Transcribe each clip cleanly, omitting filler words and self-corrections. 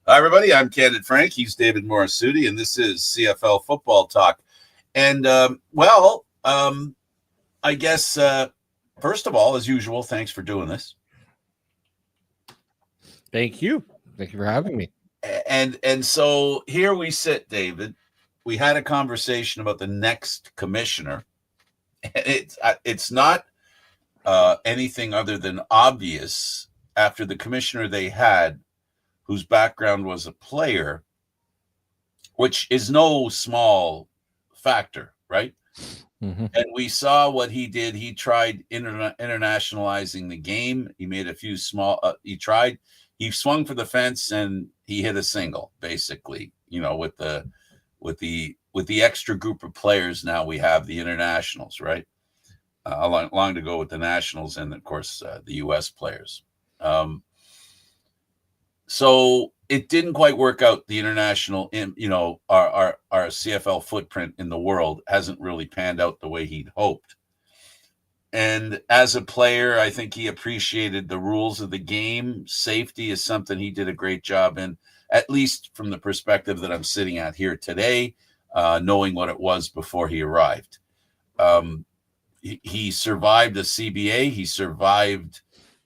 Hi, everybody. I'm Candid Frank. He's David Morasuti, and this is CFL Football Talk. And, I guess, first of all, as usual, thanks for doing this. Thank you. Thank you for having me. And so here we sit, David. We had a conversation about the next commissioner. It's not anything other than obvious after the commissioner they had, whose background was a player, which is no small factor, right? Mm-hmm. And we saw what he did. He tried internationalizing the game. He made a few small. He swung for the fence and he hit a single, basically. You know, with the extra group of players now we have the internationals, right? Long to go with the nationals and of course the U.S. players. So it didn't quite work out. The international, our CFL footprint in the world hasn't really panned out the way he'd hoped. And as a player, I think he appreciated the rules of the game. Safety is something he did a great job in, at least from the perspective that I'm sitting at here today, knowing what it was before he arrived. He survived a CBA. He survived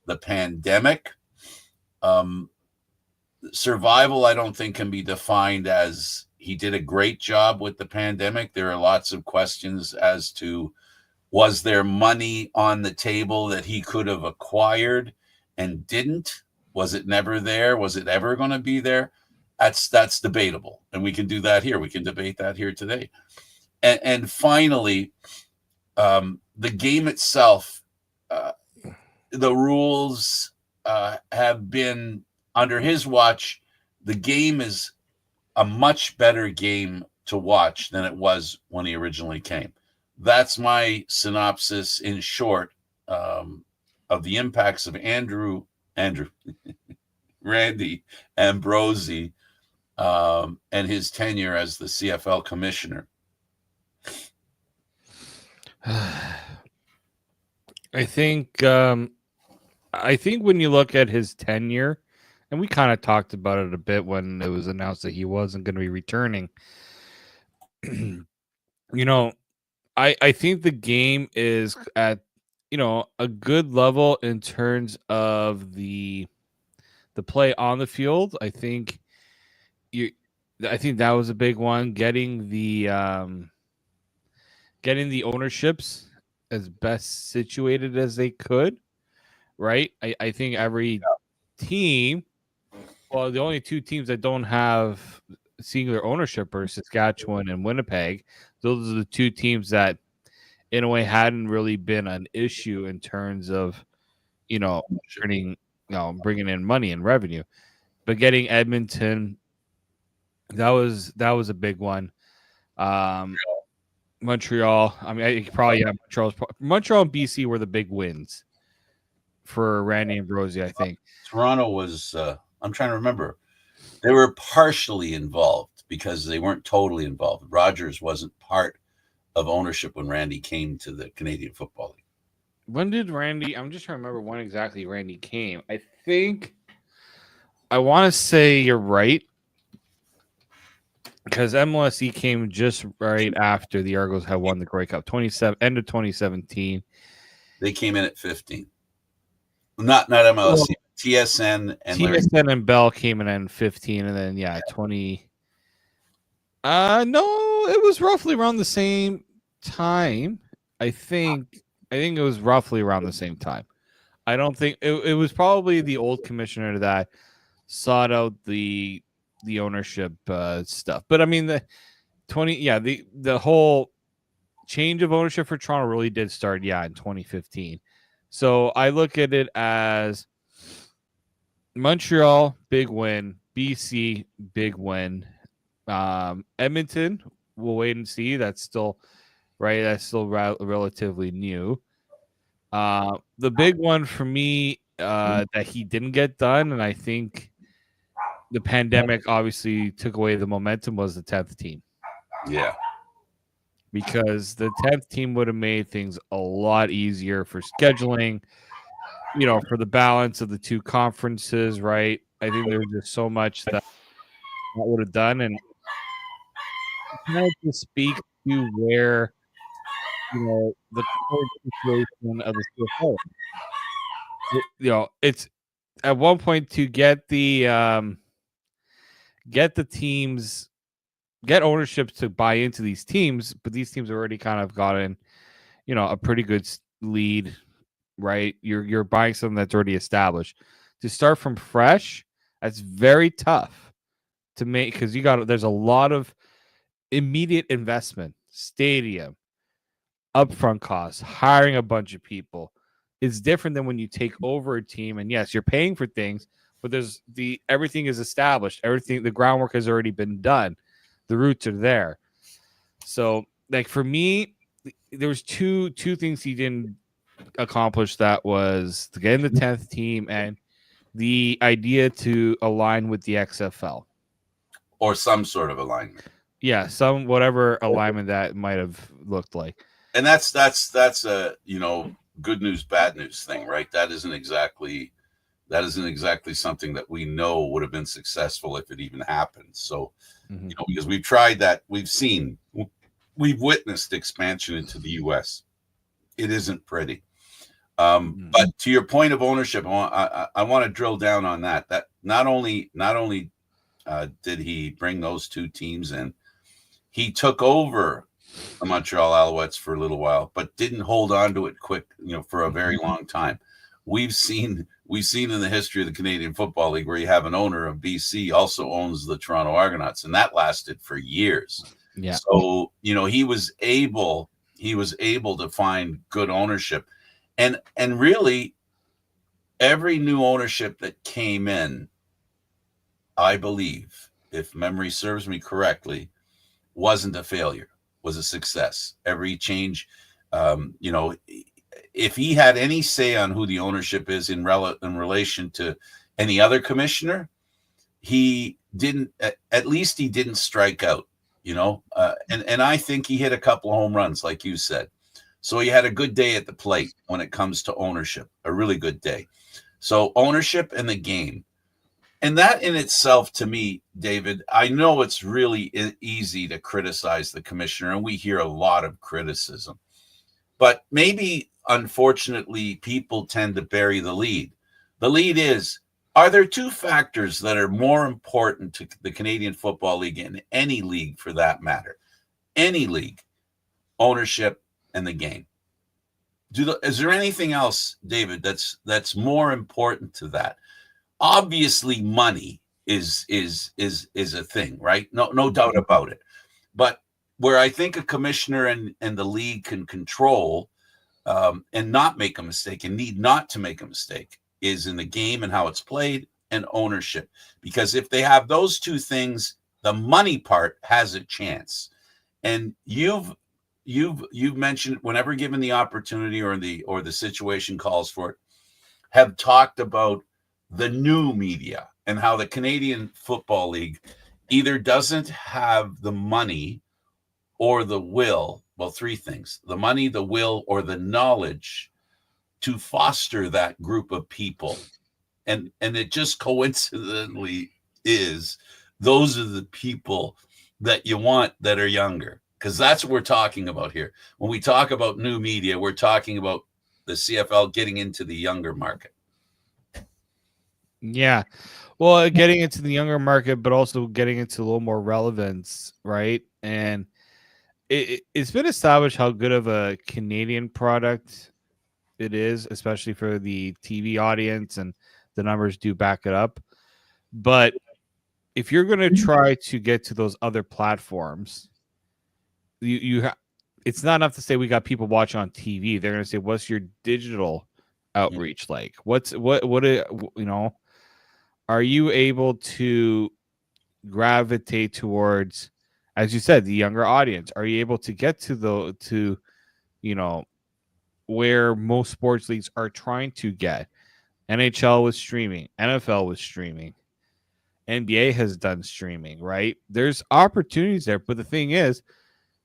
the pandemic. Survival, I don't think, can be defined as he did a great job with the pandemic. There are lots of questions as to, was there money on the table that he could have acquired and didn't? Was it never there? Was it ever going to be there? That's debatable. And we can do that here. We can debate that here today. And finally, the game itself, the rules have been, under his watch, the game is a much better game to watch than it was when he originally came. That's my synopsis in short of the impacts of Randy Ambrosie and his tenure as the CFL commissioner. I think when you look at his tenure, and we kind of talked about it a bit when it was announced that he wasn't going to be returning. I think the game is at, a good level in terms of the play on the field. I think that was a big one. Getting the ownerships as best situated as they could. Right. I think every team. Well, the only two teams that don't have singular ownership are Saskatchewan and Winnipeg. Those are the two teams that, in a way, hadn't really been an issue in terms of, bringing in money and revenue. But getting Edmonton, that was a big one. Montreal. I mean, Montreal and BC were the big wins for Randy Ambrosie, I think. Toronto was. I'm trying to remember. They were partially involved because they weren't totally involved. Rogers wasn't part of ownership when Randy came to the Canadian Football League. When did Randy? I'm just trying to remember when exactly Randy came. I want to say you're right, because MLSE came just right after the Argos had won the Grey Cup, end of 2017. They came in at 15. Not MLSE. TSN and Bell came in at 15, and then 20. No, it was roughly around the same time. I think it was roughly around the same time. I don't think it was probably the old commissioner that sought out the ownership stuff. But I mean the whole change of ownership for Toronto really did start in 2015. So I look at it as Montreal, big win. BC, big win. Edmonton, we'll wait and see. That's still relatively new. The big one for me that he didn't get done, and I think the pandemic obviously took away the momentum, was the 10th team. Yeah. Because the 10th team would have made things a lot easier for scheduling, for the balance of the two conferences, right? I think there was just so much that that would have done, and kind of just speak to where the current situation of the CFL. It's at one point to get the teams, get ownership to buy into these teams, but these teams already kind of gotten a pretty good lead, right? You're buying something that's already established. To start from fresh, that's very tough to make, because there's a lot of immediate investment, stadium, upfront costs, hiring a bunch of people. It's different than when you take over a team, and yes, you're paying for things, but everything is established. Everything, the groundwork has already been done. The roots are there. So, like, for me, there was two things he didn't accomplish. That was to get in the 10th team and the idea to align with the XFL. Or some sort of alignment. Yeah, some whatever alignment that might have looked like. And that's a good news, bad news thing, right? That isn't exactly something that we know would have been successful if it even happened. So, because we've tried that, we've witnessed expansion into the U.S. It isn't pretty. But to your point of ownership, I want to drill down on that. That not only did he bring those two teams in, he took over the Montreal Alouettes for a little while, but didn't hold on to it for a very long time. We've seen in the history of the Canadian Football League where you have an owner of BC also owns the Toronto Argonauts, and that lasted for years. Yeah. So, he was able to find good ownership. And really every new ownership that came in, I believe, if memory serves me correctly, wasn't a failure, was a success. Every change, if he had any say on who the ownership is in relation to any other commissioner, he didn't strike out, and I think he hit a couple of home runs, like you said. So he had a good day at the plate when it comes to ownership, a really good day. So ownership and the game. And that in itself, to me, David, I know it's really easy to criticize the commissioner, and we hear a lot of criticism. But maybe, unfortunately, people tend to bury the lead. The lead is, are there two factors that are more important to the Canadian Football League and any league for that matter? Any league, ownership and the game. Is there anything else, David, that's more important to that? Obviously, money is a thing, right? No doubt about it. But where I think a commissioner and the league can control and not make a mistake, and need not to make a mistake, is in the game and how it's played, and ownership. Because if they have those two things, the money part has a chance. And you've mentioned, whenever given the opportunity or the situation calls for it, have talked about the new media and how the Canadian Football League either doesn't have the money or the will. Well, three things: the money, the will, or the knowledge to foster that group of people. And it just coincidentally is those are the people that you want that are younger, because that's what we're talking about here. When we talk about new media, we're talking about the CFL getting into the younger market. Yeah. Well, getting into the younger market, but also getting into a little more relevance, right? And it's been established how good of a Canadian product it is, especially for the TV audience, and the numbers do back it up. But if you're going to try to get to those other platforms, it's not enough to say we got people watching on TV. They're going to say, what's your digital outreach like? Are you able to gravitate towards, as you said, the younger audience? Are you able to get to where most sports leagues are trying to get? NHL was streaming, NFL was streaming, NBA has done streaming, right? There's opportunities there, but the thing is,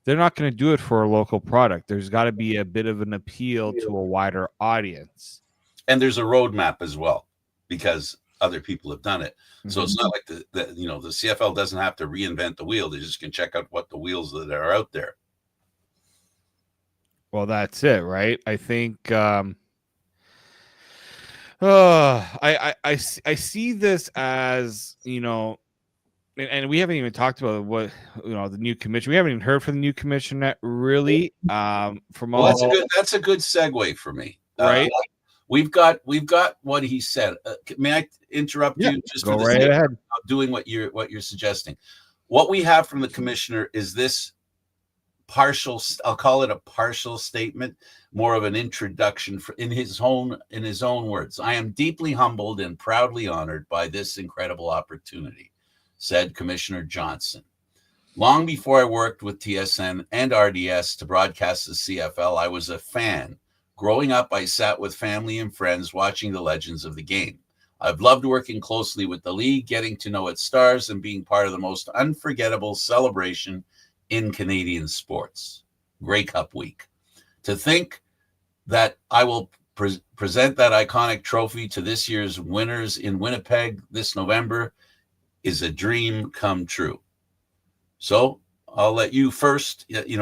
they're not going to do it for a local product. There's got to be a bit of an appeal to a wider audience. And there's a roadmap as well, because other people have done it. So it's not like the CFL doesn't have to reinvent the wheel. They just can check out what the wheels that are out there. Well, that's it, right? I think I see this as, and we haven't even talked about what the new commission. We haven't even heard from the new commissioner really. From Well, all that's a good segue for me. right. We've got what he said. May I interrupt you just Go for the right sake ahead. of doing what you're suggesting? What we have from the commissioner is this partial. I'll call it a partial statement, more of an introduction in his own words. I am deeply humbled and proudly honored by this incredible opportunity, said Commissioner Johnson. Long before I worked with TSN and RDS to broadcast the CFL, I was a fan. Growing up, I sat with family and friends watching the legends of the game. I've loved working closely with the league, getting to know its stars, and being part of the most unforgettable celebration in Canadian sports, Grey Cup week. To think that I will present that iconic trophy to this year's winners in Winnipeg this November is a dream come true. So I'll let you first. He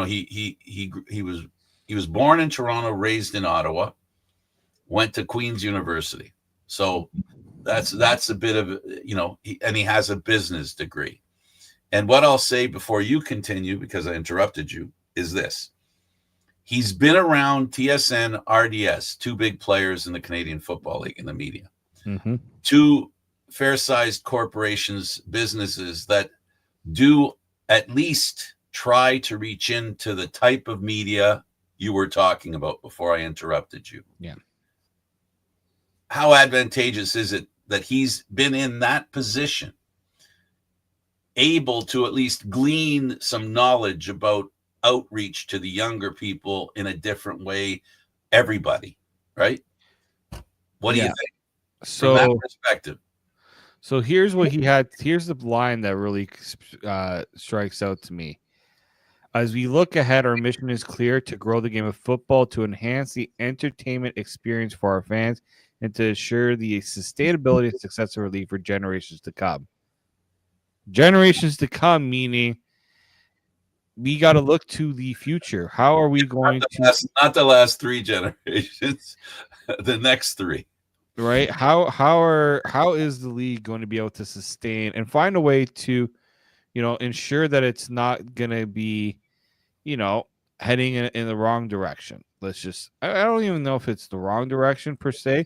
was born in Toronto, raised in Ottawa, went to Queen's University. So that's a bit of and he has a business degree. And what I'll say before you continue, because I interrupted you, is this. He's been around TSN, RDS, two big players in the Canadian Football League in the media. Mm-hmm. Two fair-sized corporations, businesses that do at least try to reach into the type of media you were talking about before I interrupted you. Yeah. How advantageous is it that he's been in that position, able to at least glean some knowledge about outreach to the younger people in a different way, everybody, right? What do you think from that perspective? So here's what he had. Here's the line that really strikes out to me. As we look ahead, our mission is clear: to grow the game of football, to enhance the entertainment experience for our fans, and to ensure the sustainability and success of our league for generations to come. Generations to come, meaning we got to look to the future. How are we going not the last three generations, the next three? Right? How is the league going to be able to sustain and find a way to, ensure that it's not going to be, heading in the wrong direction? I don't even know if it's the wrong direction per se.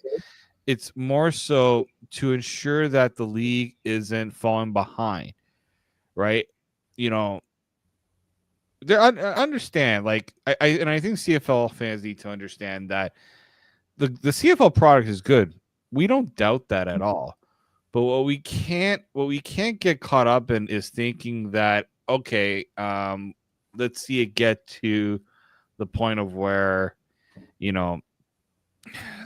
It's more so to ensure that the league isn't falling behind, right? I understand. Like I think CFL fans need to understand that the CFL product is good. We don't doubt that at all. But what we can't get caught up in is thinking that, okay, let's see it get to the point of where,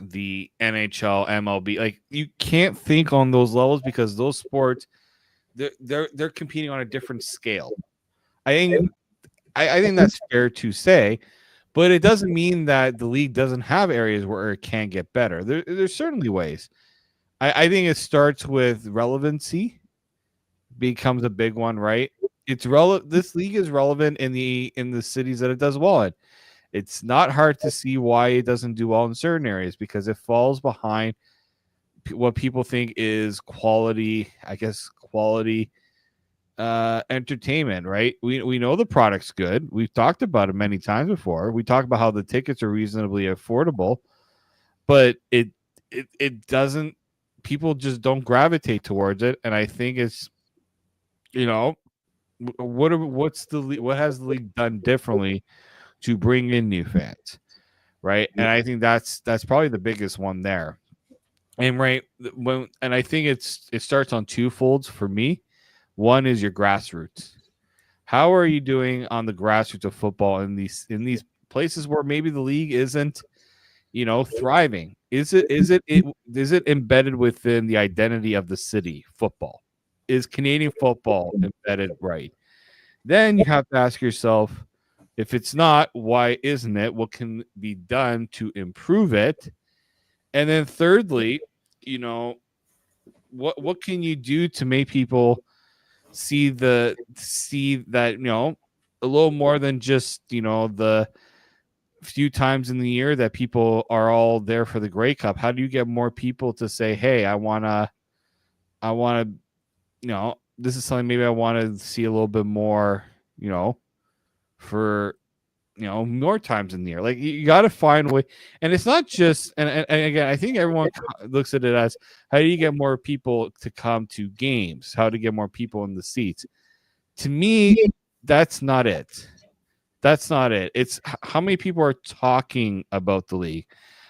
the NHL, MLB, like you can't think on those levels because those sports, they're competing on a different scale. I think that's fair to say, but it doesn't mean that the league doesn't have areas where it can get better. There's certainly ways. I think it starts with relevancy, becomes a big one, right? It's relevant. This league is relevant in the cities that it does well in. It's not hard to see why it doesn't do well in certain areas because it falls behind what people think is quality. I guess quality entertainment, right? We know the product's good. We've talked about it many times before. We talk about how the tickets are reasonably affordable, but it doesn't. People just don't gravitate towards it, and I think it's, what has the league done differently to bring in new fans, right? And I think that's probably the biggest one there. And I think it starts on two folds for me. One is your grassroots. How are you doing on the grassroots of football in these places where maybe the league isn't, thriving? Is it embedded within the identity of the city? Football is Canadian football embedded right? Then you have to ask yourself, if it's not, why isn't it? What can be done to improve it? And then thirdly, what can you do to make people see that, a little more than just, the few times in the year that people are all there for the Grey Cup? How do you get more people to say, hey, I want to, this is something maybe I want to see a little bit more, for, more times in the year. Like, you got to find a way. And it's not just, and again, I think everyone looks at it as, how do you get more people to come to games? How to get more people in the seats? To me, that's not it. That's not it. It's how many people are talking about the league,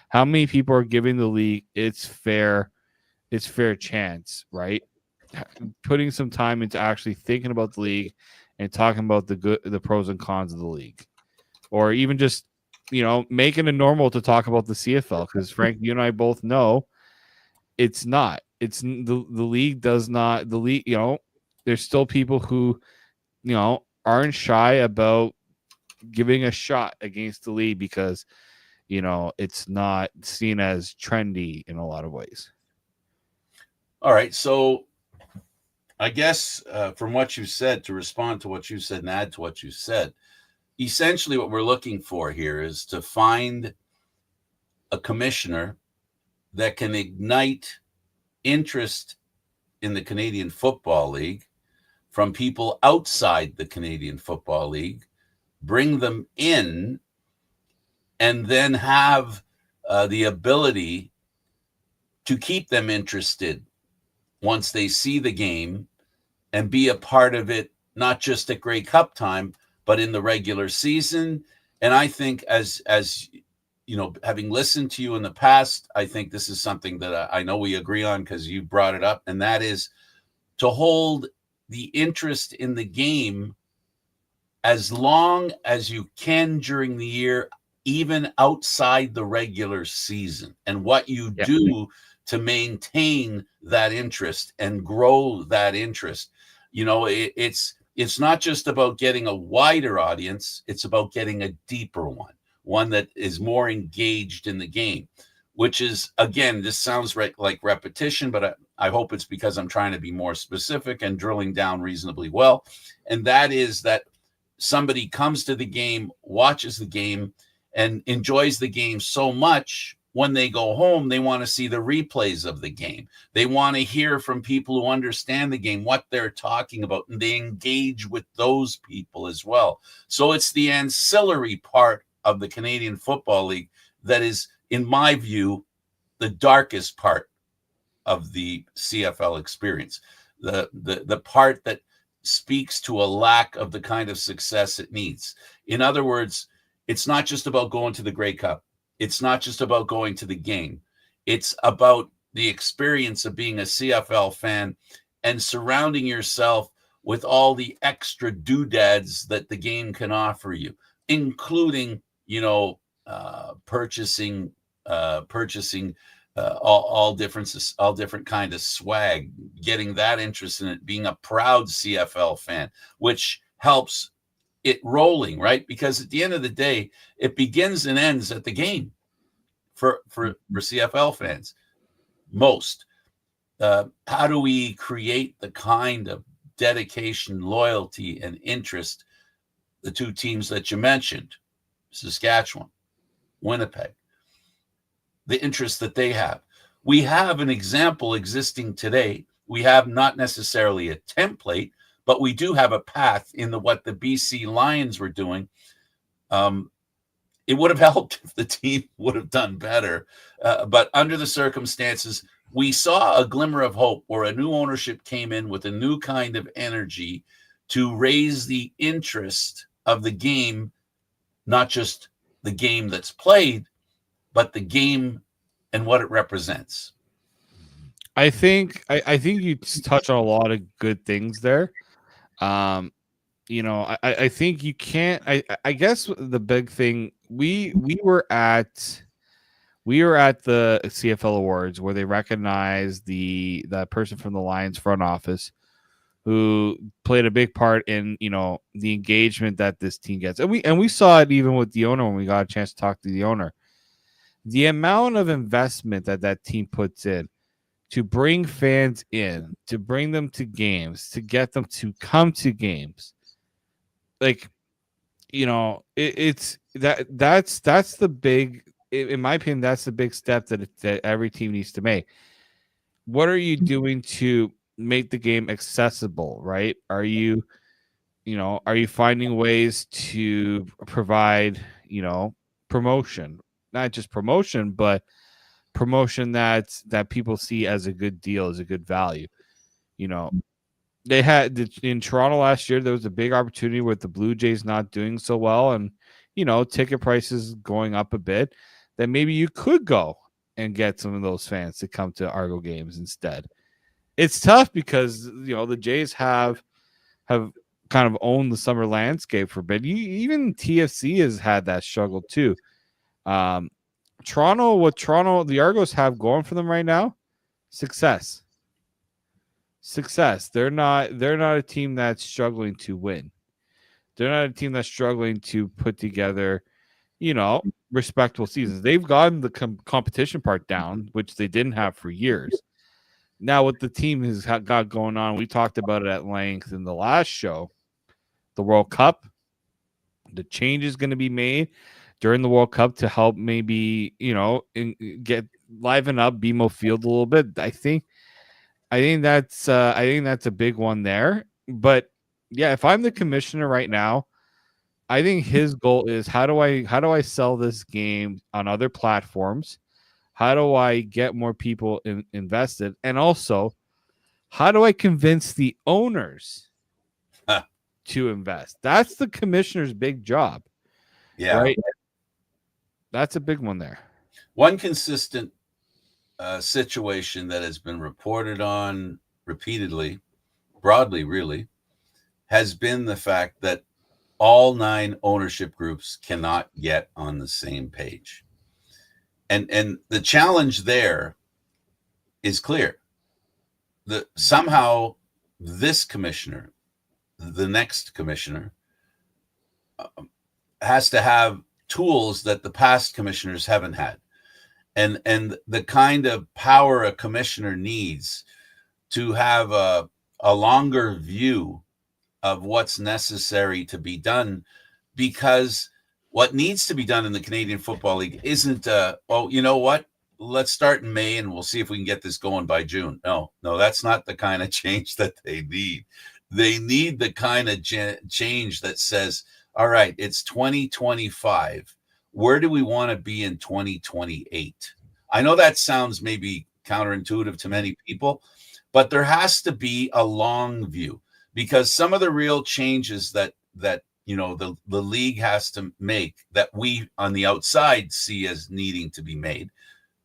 how many people are giving the league its fair chance, right? Putting some time into actually thinking about the league and talking about the pros and cons of the league, or even just, making it normal to talk about the CFL. Because Frank, you and I both know it's not. It's the league does not. The league, there's still people who, aren't shy about giving a shot against the league because, it's not seen as trendy in a lot of ways. All right, so I guess from what you said, to respond to what you said and add to what you said, essentially what we're looking for here is to find a commissioner that can ignite interest in the Canadian Football League from people outside the Canadian Football League, bring them in, and then have the ability to keep them interested once they see the game and be a part of it, not just at Grey Cup time, but in the regular season. And I think, as having listened to you in the past, I think this is something that I know we agree on because you brought it up, and that is to hold the interest in the game as long as you can during the year, even outside the regular season, and what you do to maintain that interest and grow that interest. It's not just about getting a wider audience, it's about getting a deeper one that is more engaged in the game, which is, again, this sounds like repetition, but I hope it's because I'm trying to be more specific and drilling down reasonably well. And that is that somebody comes to the game, watches the game, and enjoys the game so much, when they go home, they want to see the replays of the game. They want to hear from people who understand the game, what they're talking about, and they engage with those people as well. So it's the ancillary part of the Canadian Football League that is, in my view, the darkest part of the CFL experience. The part that speaks to a lack of the kind of success it needs. In other words, it's not just about going to the Grey Cup. It's not just about going to the game. It's about the experience of being a CFL fan and surrounding yourself with all the extra doodads that the game can offer you, including, purchasing all different kind of swag, getting that interest in it, being a proud CFL fan, which helps it rolling, right? Because at the end of the day, it begins and ends at the game for CFL fans. Most. How do we create the kind of dedication, loyalty, and interest, the two teams that you mentioned, Saskatchewan, Winnipeg, the interest that they have? We have an example existing today. We have not necessarily a template, but we do have a path in what the BC Lions were doing. It would have helped if the team would have done better. But under the circumstances, we saw a glimmer of hope where a new ownership came in with a new kind of energy to raise the interest of the game, not just the game that's played, but the game and what it represents. I think you touch on a lot of good things there. I think you can't. I guess the big thing, we were at the CFL Awards where they recognized that person from the Lions front office who played a big part in the engagement that this team gets, and we saw it even with the owner when we got a chance to talk to the owner. The amount of investment that team puts in to bring fans in, to bring them to games, to get them to come to games. Like, it's that's the big, in my opinion, that's the big step that every team needs to make. What are you doing to make the game accessible, right? Are you finding ways to provide, promotion, not just promotion, but promotion that people see as a good deal, as a good value. You know, they had in Toronto last year, there was a big opportunity with the Blue Jays not doing so well, and ticket prices going up a bit, that maybe you could go and get some of those fans to come to Argo games instead. It's tough because the Jays have kind of owned the summer landscape for a bit. Even TFC has had that struggle too. Toronto, the Argos have going for them right now, success. They're not a team that's struggling to win. They're not a team that's struggling to put together, respectable seasons. They've gotten the competition part down, which they didn't have for years. Now, what the team has got going on, we talked about it at length in the last show, the World Cup. The change is going to be made during the World Cup to help maybe, get liven up BMO Field a little bit. I think that's a big one there. But yeah, if I'm the commissioner right now, I think his goal is how do I sell this game on other platforms? How do I get more people invested? And also, how do I convince the owners to invest? That's the commissioner's big job. Yeah. Right? That's a big one there. One consistent situation that has been reported on repeatedly, broadly, really, has been the fact that all 9 ownership groups cannot get on the same page. And the challenge there is clear. Somehow this commissioner, the next commissioner, has to have tools that the past commissioners haven't had. And the kind of power a commissioner needs to have a longer view of what's necessary to be done, because what needs to be done in the Canadian Football League isn't, you know what? Let's start in May and we'll see if we can get this going by June. No, that's not the kind of change that they need. They need the kind of change that says, all right, it's 2025. Where do we want to be in 2028? I know that sounds maybe counterintuitive to many people, but there has to be a long view, because some of the real changes that the league has to make, that we on the outside see as needing to be made,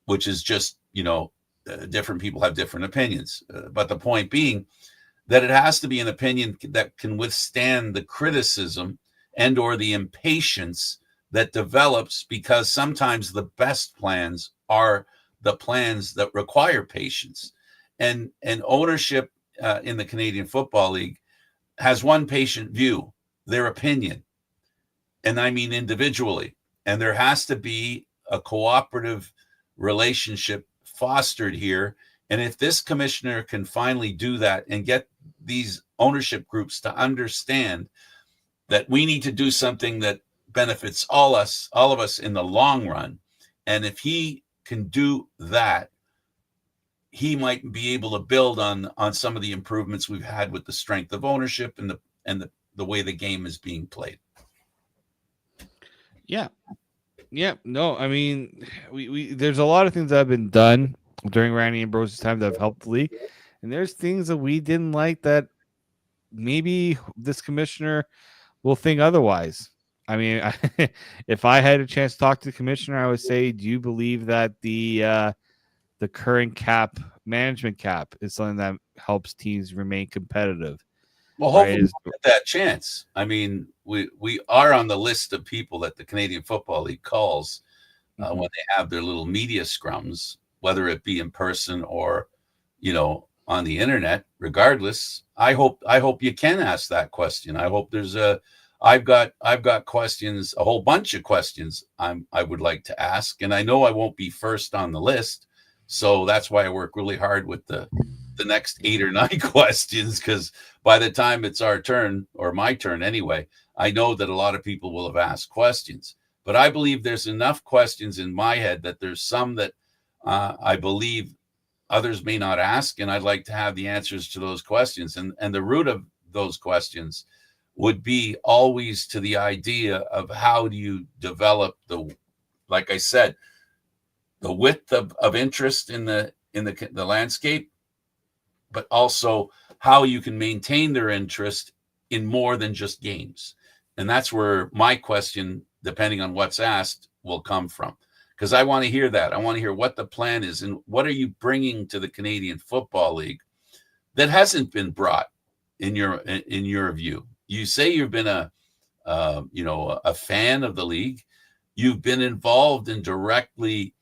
which is just, different people have different opinions. But the point being that it has to be an opinion that can withstand the criticism and or the impatience that develops, because sometimes the best plans are the plans that require patience. And ownership in the Canadian Football League has one patient view, their opinion. And I mean individually. And there has to be a cooperative relationship fostered here. And if this commissioner can finally do that and get these ownership groups to understand that we need to do something that benefits all of us in the long run, and if he can do that, he might be able to build on some of the improvements we've had with the strength of ownership and the way the game is being played. Yeah. No, I mean, we there's a lot of things that have been done during Randy Ambrose's time that have helped the league, and there's things that we didn't like that maybe this commissioner will think otherwise. I mean, if I had a chance to talk to the commissioner, I would say, do you believe that the current management cap is something that helps teams remain competitive? Well, hopefully we'll get that chance. I mean, we are on the list of people that the Canadian Football League calls when they have their little media scrums, whether it be in person or, on the internet. Regardless, I hope you can ask that question. I hope I've got questions, a whole bunch of questions I would like to ask, and I know I won't be first on the list, So that's why I work really hard with the next 8 or 9 questions, because by the time it's our turn, or my turn anyway, I know that a lot of people will have asked questions. But I believe there's enough questions in my head that there's some that I believe others may not ask, and I'd like to have the answers to those questions. And the root of those questions would be always to the idea of how do you develop the, like I said, the width of interest in the landscape, but also how you can maintain their interest in more than just games. And that's where my question, depending on what's asked, will come from. Because I want to hear that. I want to hear what the plan is and what are you bringing to the Canadian Football League that hasn't been brought in your view. You say you've been a fan of the league. You've been involved in directly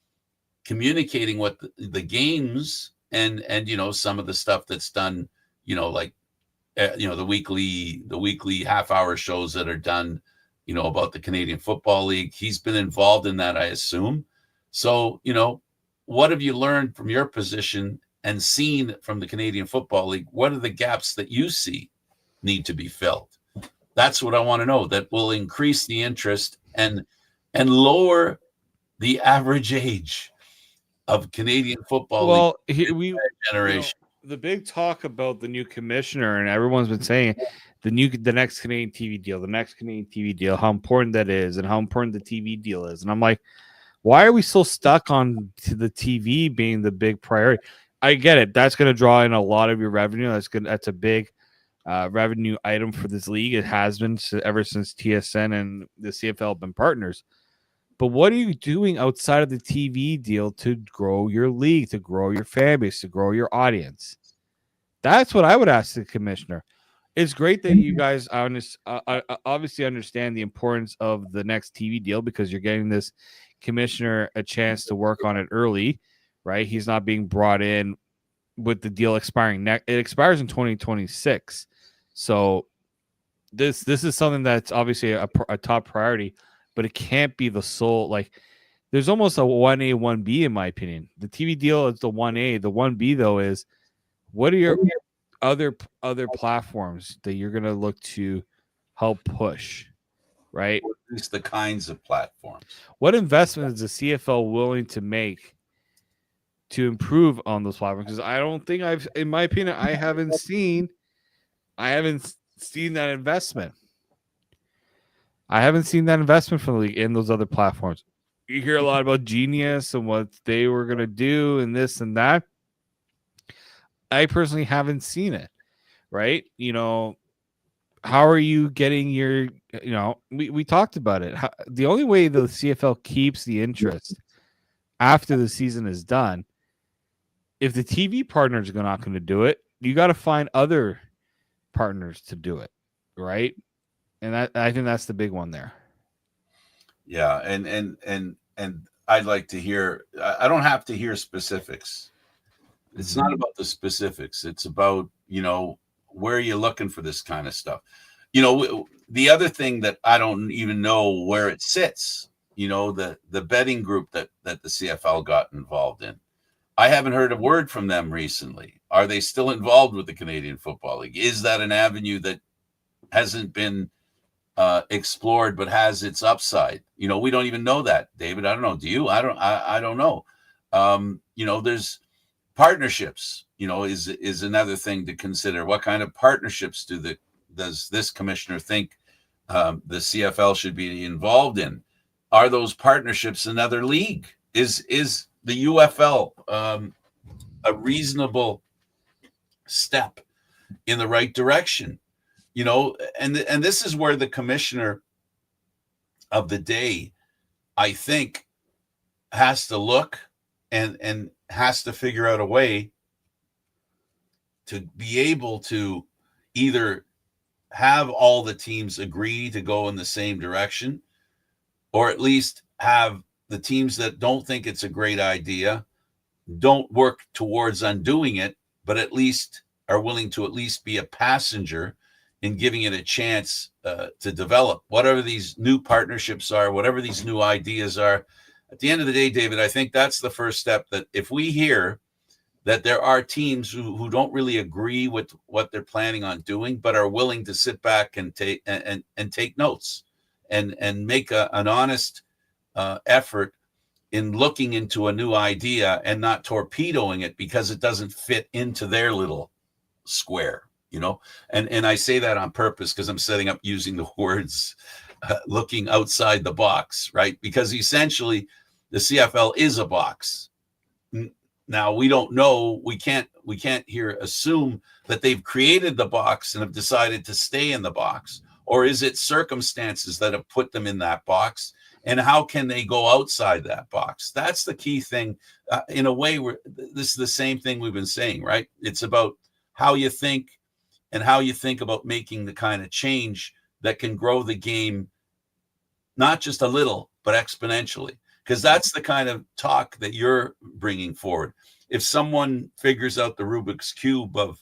communicating what the games and some of the stuff that's done, like the weekly half-hour shows that are done, about the Canadian Football League. He's been involved in that, I assume. So, what have you learned from your position and seen from the Canadian Football League? What are the gaps that you see need to be filled? That's what I want to know. That will increase the interest and lower the average age of Canadian Football League generation. The big talk about the new commissioner, and everyone's been saying the next Canadian TV deal, the next Canadian TV deal, how important that is, and how important the TV deal is. And I'm like, why are we so stuck on to the TV being the big priority? I get it. That's going to draw in a lot of your revenue. That's a big revenue item for this league. It has been ever since TSN and the CFL have been partners. But what are you doing outside of the TV deal to grow your league, to grow your fan base, to grow your audience? That's what I would ask the commissioner. It's great that you guys obviously understand the importance of the next TV deal because you're getting this commissioner a chance to work on it early, right? He's not being brought in with the deal expiring. It expires in 2026. So this is something that's obviously a top priority, but it can't be the sole. Like, there's almost a 1A, 1B in my opinion. The TV deal is the 1A. The 1B though is, what are your other platforms that you're going to look to help push, right? It's the kinds of platforms. What investment is the CFL willing to make to improve on those platforms? Because I don't think in my opinion, I haven't seen that investment. I haven't seen that investment from the league in those other platforms. You hear a lot about Genius and what they were going to do and this and that. I personally haven't seen it, right? How are you getting your, we talked about it. The only way the CFL keeps the interest after the season is done, if the TV partners are not going to do it, you got to find other partners to do it, right? And I think that's the big one there. Yeah, and I'd like to hear. I don't have to hear specifics. It's not about the specifics. It's about where you're looking for this kind of stuff. The other thing that I don't even know where it sits. The betting group that the CFL got involved in. I haven't heard a word from them recently. Are they still involved with the Canadian Football League? Is that an avenue that hasn't been explored but has its upside? We don't even know that, David. I don't know. Do you? I don't know. There's partnerships, is another thing to consider. What kind of partnerships does this commissioner think the CFL should be involved in? Are those partnerships another league? Is the UFL a reasonable step in the right direction? And this is where the commissioner of the day, I think, has to look and has to figure out a way to be able to either have all the teams agree to go in the same direction, or at least have the teams that don't think it's a great idea don't work towards undoing it, but at least are willing to at least be a passenger in giving it a chance to develop. Whatever these new partnerships are, whatever these new ideas are, at the end of the day, David, I think that's the first step. That if we hear that there are teams who don't really agree with what they're planning on doing, but are willing to sit back and take notes and make an honest effort in looking into a new idea and not torpedoing it because it doesn't fit into their little square, and I say that on purpose because I'm setting up using the words looking outside the box, right? Because essentially the CFL is a box. Now we don't know, we can't here assume that they've created the box and have decided to stay in the box, or is it circumstances that have put them in that box, and how can they go outside that box? That's the key thing. In a way, this is the same thing we've been saying, right? It's about how you think and how you think about making the kind of change that can grow the game, not just a little, but exponentially. Because that's the kind of talk that you're bringing forward. If someone figures out the Rubik's Cube of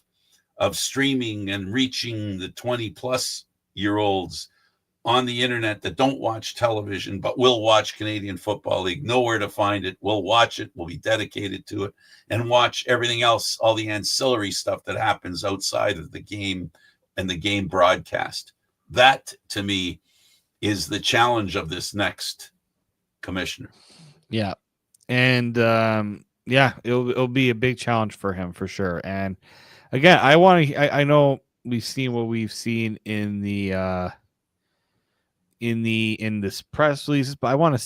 streaming and reaching the 20-plus-year-olds on the internet that don't watch television but will watch Canadian Football League, know where to find it, will watch it, will be dedicated to it, and watch everything else, all the ancillary stuff that happens outside of the game and the game broadcast. That, to me, is the challenge of this next commissioner. Yeah. And it'll be a big challenge for him for sure. And again, I know we've seen what we've seen in the in this press releases, but I would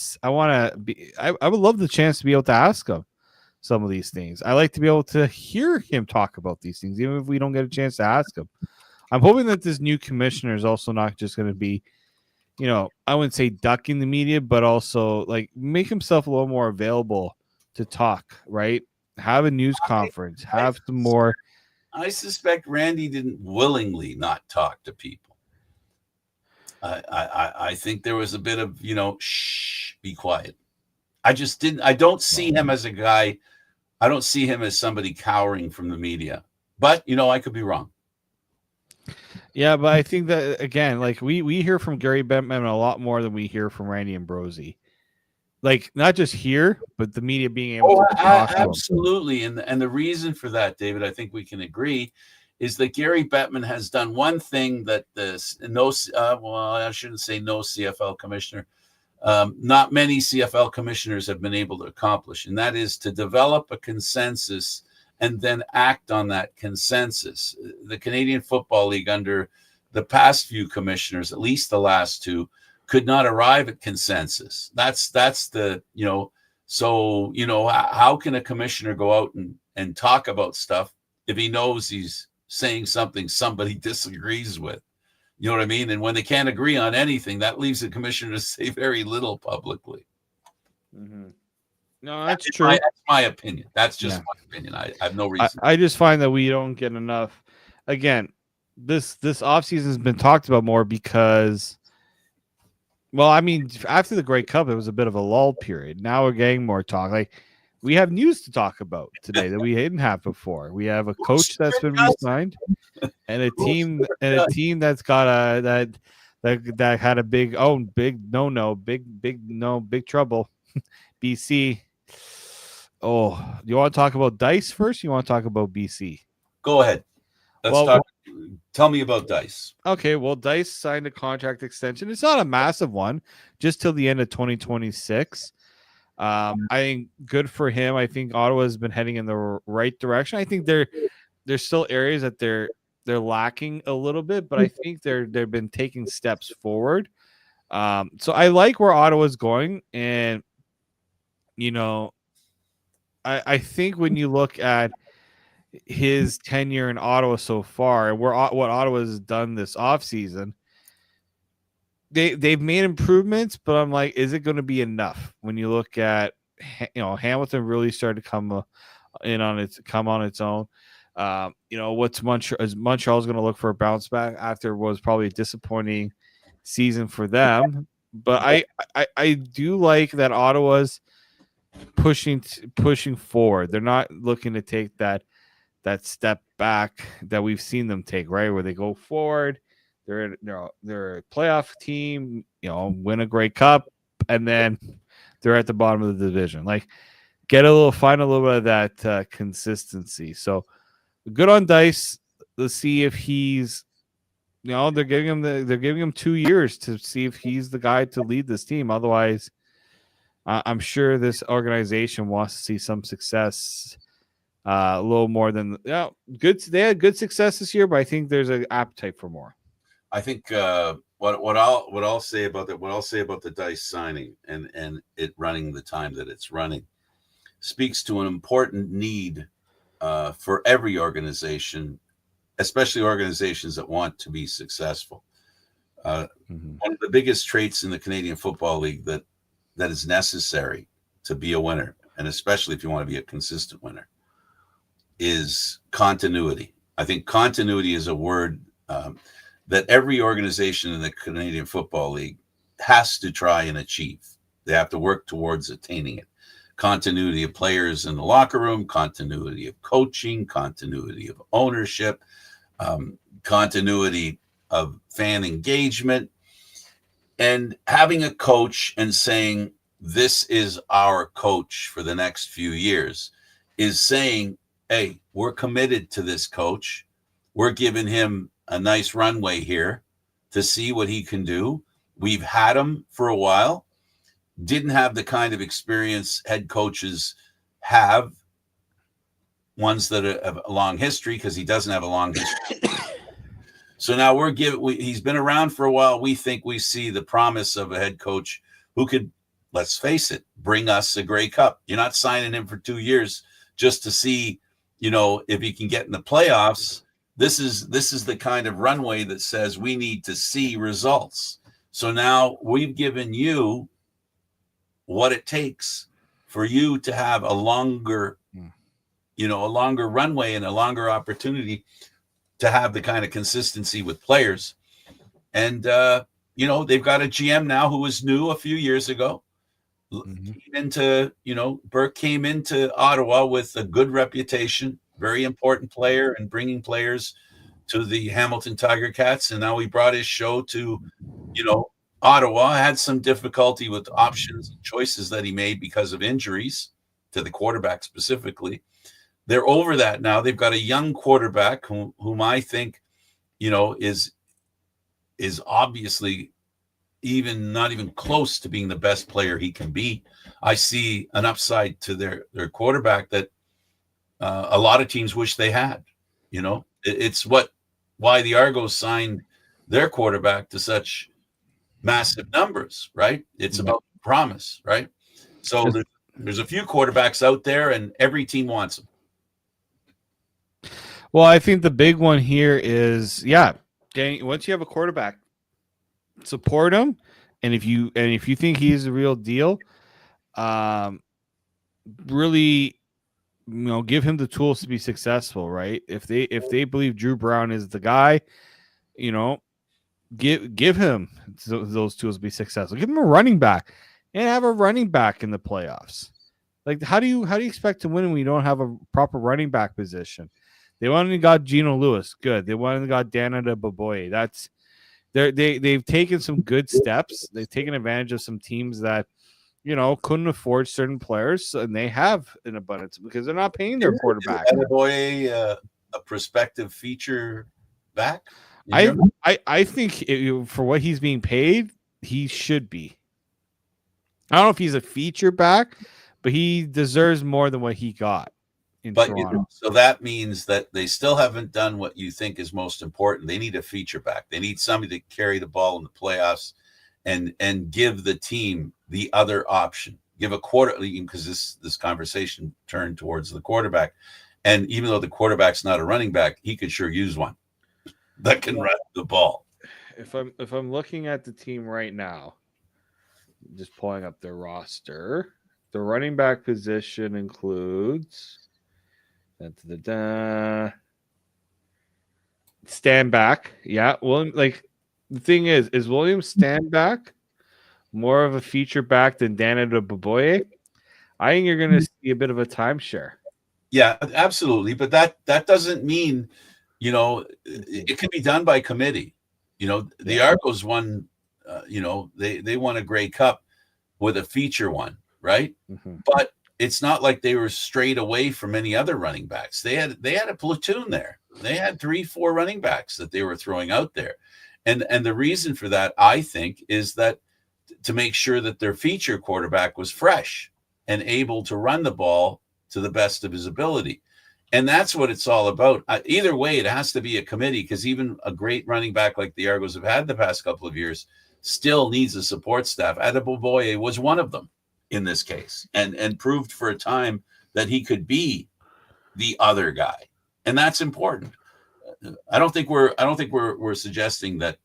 love the chance to be able to ask him some of these things. I like to be able to hear him talk about these things, even if we don't get a chance to ask him. I'm hoping that this new commissioner is also not just going to be, I wouldn't say ducking the media, but also like make himself a little more available to talk, right? Have a news conference, have some more. I suspect Randy didn't willingly not talk to people. I think there was a bit of, shh, be quiet. I don't see him as a guy. I don't see him as somebody cowering from the media, but I could be wrong. Yeah, but I think that again, like we hear from Gary Bettman a lot more than we hear from Randy Ambrosie. Like not just here, but the media being able to talk absolutely. And the reason for that, David, I think we can agree, is that Gary Bettman has done one thing that I shouldn't say no CFL commissioner, not many CFL commissioners have been able to accomplish, and that is to develop a consensus and then act on that consensus. The Canadian Football League, under the past few commissioners, at least the last two, could not arrive at consensus. That's the, so, how can a commissioner go out and talk about stuff if he knows he's saying something somebody disagrees with? You know what I mean? And when they can't agree on anything, that leaves the commissioner to say very little publicly. Mm-hmm. No, that's true. That's my opinion. That's just my opinion. I have no reason. I just find that we don't get enough. Again, this offseason has been talked about more because, well, I mean, after the Grey Cup, it was a bit of a lull period. Now we're getting more talk. Like we have news to talk about today that we didn't have before. We have a coach that's been re-signed and a team that's got that had a big trouble. BC. Oh, you want to talk about Dice first? You want to talk about BC? Go ahead. Tell me about Dice. Okay, well, Dice signed a contract extension. It's not a massive one, just till the end of 2026. I think good for him. I think Ottawa has been heading in the right direction. I think there's still areas that they're lacking a little bit, but I think they've been taking steps forward. So I like where Ottawa's going, and I think when you look at his tenure in Ottawa so far and what Ottawa has done this offseason, they've made improvements, but I'm like, is it going to be enough? When you look at, Hamilton really started to come on its own. What's Montreal's going to look for a bounce back after what was probably a disappointing season for them. But I do like that Ottawa's pushing forward. They're not looking to take that step back that we've seen them take, right? Where they go forward, they're a playoff team, win a Grey Cup, and then they're at the bottom of the division. Like, find a little bit of that consistency. So good on Dice. Let's see if he's, they're giving him 2 years to see if he's the guy to lead this team. Otherwise, I'm sure this organization wants to see some success. A little more than good. They had good success this year, but I think there's an appetite for more. I think what I'll say about that, what I'll say about the Dice signing and it running the time that it's running, speaks to an important need for every organization, especially organizations that want to be successful. One of the biggest traits in the Canadian Football League that is necessary to be a winner, and especially if you want to be a consistent winner, is continuity. I think continuity is a word that every organization in the Canadian Football League has to try and achieve. They have to work towards attaining it. Continuity of players in the locker room, continuity of coaching, continuity of ownership, continuity of fan engagement, and having a coach and saying, this is our coach for the next few years, is saying, hey, we're committed to this coach. We're giving him a nice runway here to see what he can do. We've had him for a while. Didn't have the kind of experience head coaches have, ones that have a long history, because he doesn't have a long history. So now he's been around for a while. We think we see the promise of a head coach who could, let's face it, bring us a Grey Cup. You're not signing him for 2 years just to see, if he can get in the playoffs. This is the kind of runway that says we need to see results. So now we've given you what it takes for you to have a longer runway and a longer opportunity to have the kind of consistency with players. And, they've got a GM now who was new a few years ago. Burke came into Ottawa with a good reputation, very important player, and bringing players to the Hamilton Tiger Cats. And now he brought his show to, Ottawa. Had some difficulty with options and choices that he made because of injuries to the quarterback specifically. They're over that now. They've got a young quarterback whom I think, is obviously not even close to being the best player he can be. I see an upside to their quarterback that a lot of teams wish they had. It's why the Argos signed their quarterback to such massive numbers, right? It's about promise, right? So there's a few quarterbacks out there, and every team wants them. Well, I think the big one here is, once you have a quarterback, support him, and if you think he's the real deal, really, give him the tools to be successful, right? If they believe Drew Brown is the guy, give him those tools to be successful. Give him a running back, and have a running back in the playoffs. Like, how do you expect to win when you don't have a proper running back position? They went and got Geno Lewis, good. They went and got Danada Baboye. They've taken some good steps. They've taken advantage of some teams that couldn't afford certain players, and they have an abundance because they're not paying their quarterback. Baboye, a prospective feature back. I think for what he's being paid, he should be. I don't know if he's a feature back, but he deserves more than what he got in Toronto. So that means that they still haven't done what you think is most important. They need a feature back. They need somebody to carry the ball in the playoffs and give the team the other option. Give a because this conversation turned towards the quarterback. And even though the quarterback's not a running back, he could sure use one that can run the ball. If I'm looking at the team right now, just pulling up their roster, the running back position includes stand back. Yeah, William. Like, the thing is William stand back more of a feature back than Danada Baboye? I think you're going to see a bit of a timeshare. Yeah, absolutely. But that doesn't mean, it can be done by committee. The Argos won, they won a Grey Cup with a feature one. right? Mm-hmm. But it's not like they were strayed away from any other running backs. They had a platoon there. They had 3-4 running backs that they were throwing out there. And the reason for that, I think, is that to make sure that their feature quarterback was fresh and able to run the ball to the best of his ability. And that's what it's all about. Either way, it has to be a committee, because even a great running back like the Argos have had the past couple of years still needs a support staff. Adeboboye was one of them in this case, and proved for a time that he could be the other guy. And that's important. I don't think we're suggesting that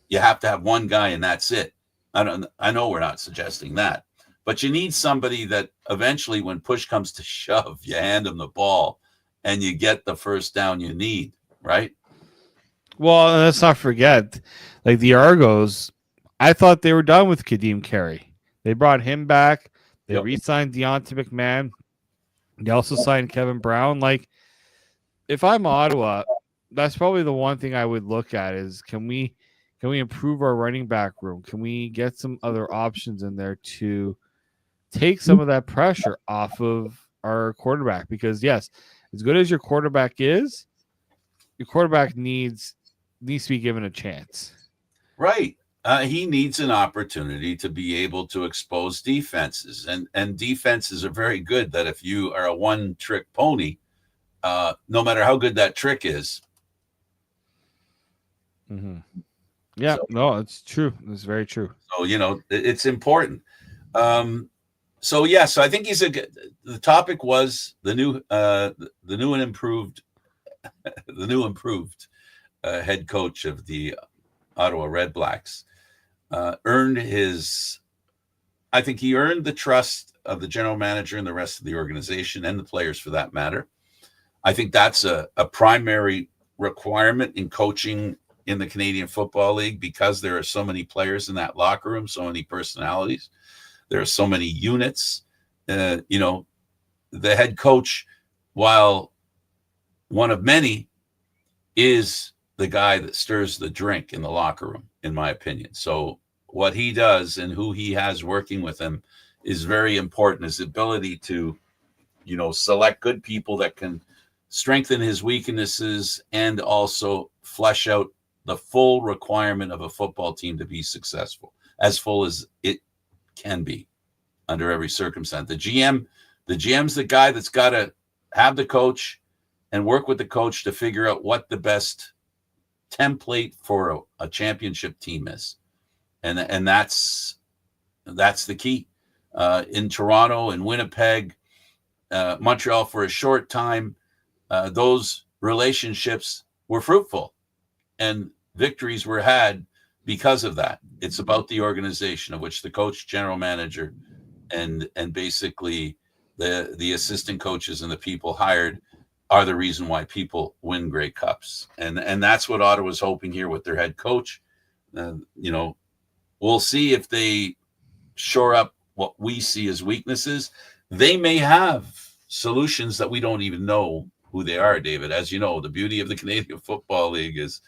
you have to have one guy and that's it. I know we're not suggesting that, but you need somebody that eventually, when push comes to shove, you hand them the ball and you get the first down you need, right? Well, let's not forget, like the Argos, I thought they were done with Kadeem Carey. They brought him back. They re-signed Deonta McMahon. They also signed Kevin Brown. Like, if I'm Ottawa, that's probably the one thing I would look at is can we improve our running back room? Can we get some other options in there to take some of that pressure off of our quarterback? Because yes, as good as your quarterback is, your quarterback needs to be given a chance. Right. He needs an opportunity to be able to expose defenses, and defenses are very good. That if you are a one-trick pony, no matter how good that trick is. Mm-hmm. Yeah, no, it's true. It's very true. So it's important. So I think he's the topic was the new and improved head coach of the Ottawa Red Blacks. I think he earned the trust of the general manager and the rest of the organization, and the players for that matter. I think that's a primary requirement in coaching in the Canadian Football League, because there are so many players in that locker room, so many personalities. There are so many units. The head coach, while one of many, is the guy that stirs the drink in the locker room, in my opinion. So what he does and who he has working with him is very important. His ability to, select good people that can strengthen his weaknesses and also flesh out the full requirement of a football team to be successful, as full as it can be under every circumstance. The GM's the guy that's got to have the coach and work with the coach to figure out what the best template for a championship team is. And that's the key. In Toronto and Winnipeg, Montreal for a short time, those relationships were fruitful and victories were had because of that. It's about the organization, of which the coach, general manager, and basically the assistant coaches and the people hired are the reason why people win Grey Cups. And that's what Ottawa's hoping here with their head coach. We'll see if they shore up what we see as weaknesses. They may have solutions that we don't even know who they are, David. As you know, the beauty of the Canadian Football League is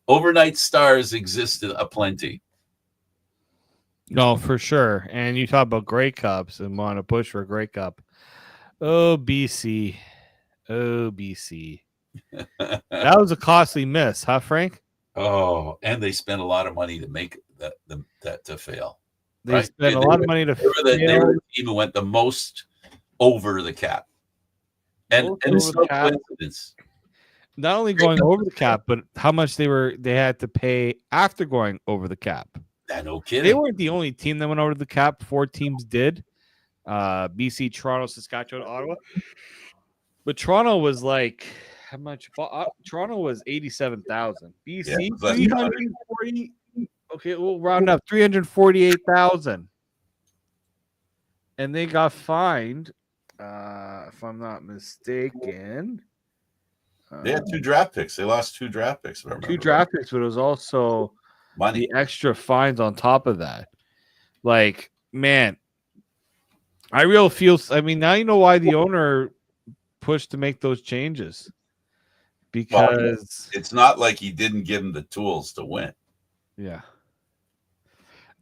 overnight stars exist aplenty. No, for sure. And you talk about Grey Cups and want to push for a Grey Cup. Oh, BC. That was a costly miss, huh, Frank? Oh, and they spent a lot of money to make that to fail. They spent a lot of money to fail. They were the team who went the most over the cap. And it's no coincidence. Not only going over the cap, but how much they had to pay after going over the cap. No kidding. They weren't the only team that went over the cap. 4 teams did. BC, Toronto, Saskatchewan, Ottawa. But Toronto was like, how much? Toronto was 87,000. BC, 340. Okay, we'll round up 348,000. And they got fined, if I'm not mistaken. They had 2 draft picks. They lost 2 draft picks. 2 draft picks, but it was also money, the extra fines on top of that. Like, man, I really feel. I mean, now you know why the owner pushed to make those changes, because it's not like he didn't give him the tools to win. Yeah.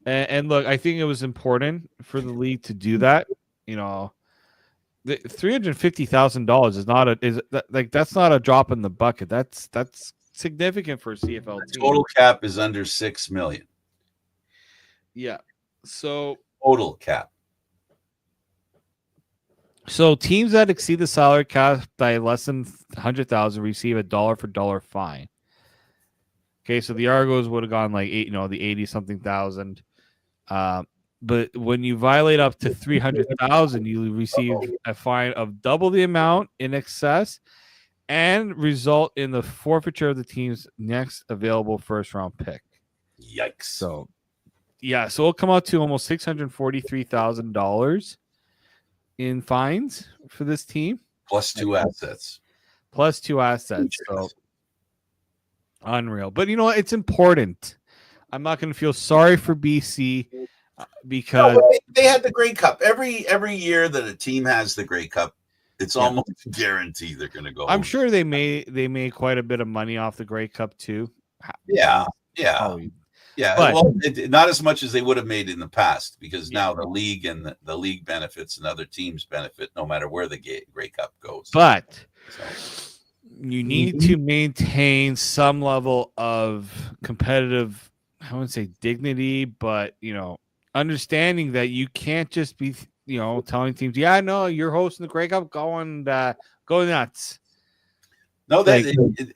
And look, I think it was important for the league to do that. You know, the $350,000 is not that's not a drop in the bucket. That's significant for a CFL team. Total cap is under 6 million. Yeah. So Total cap. So teams that exceed the salary cap by less than 100,000 receive a dollar for dollar fine. Okay, so the Argos would have gone like the 80 something thousand. But when you violate up to 300,000, you receive a fine of double the amount in excess, and result in the forfeiture of the team's next available first round pick. Yikes! So, yeah, so it'll come out to almost $643,000 in fines for this team, plus two assets. So unreal. But you know what? It's important. I'm not going to feel sorry for BC because they had the Grey Cup every year that a team has the Grey Cup. It's almost guaranteed they're going to go. I'm sure they made quite a bit of money off the Grey Cup too. Yeah. But, well, not as much as they would have made in the past, because now the league and the league benefits and other teams benefit no matter where the Grey Cup goes. But you need to maintain some level of competitive, I wouldn't say dignity, but understanding that you can't just be telling teams, yeah, no, you're hosting the Grey Cup, go nuts. No,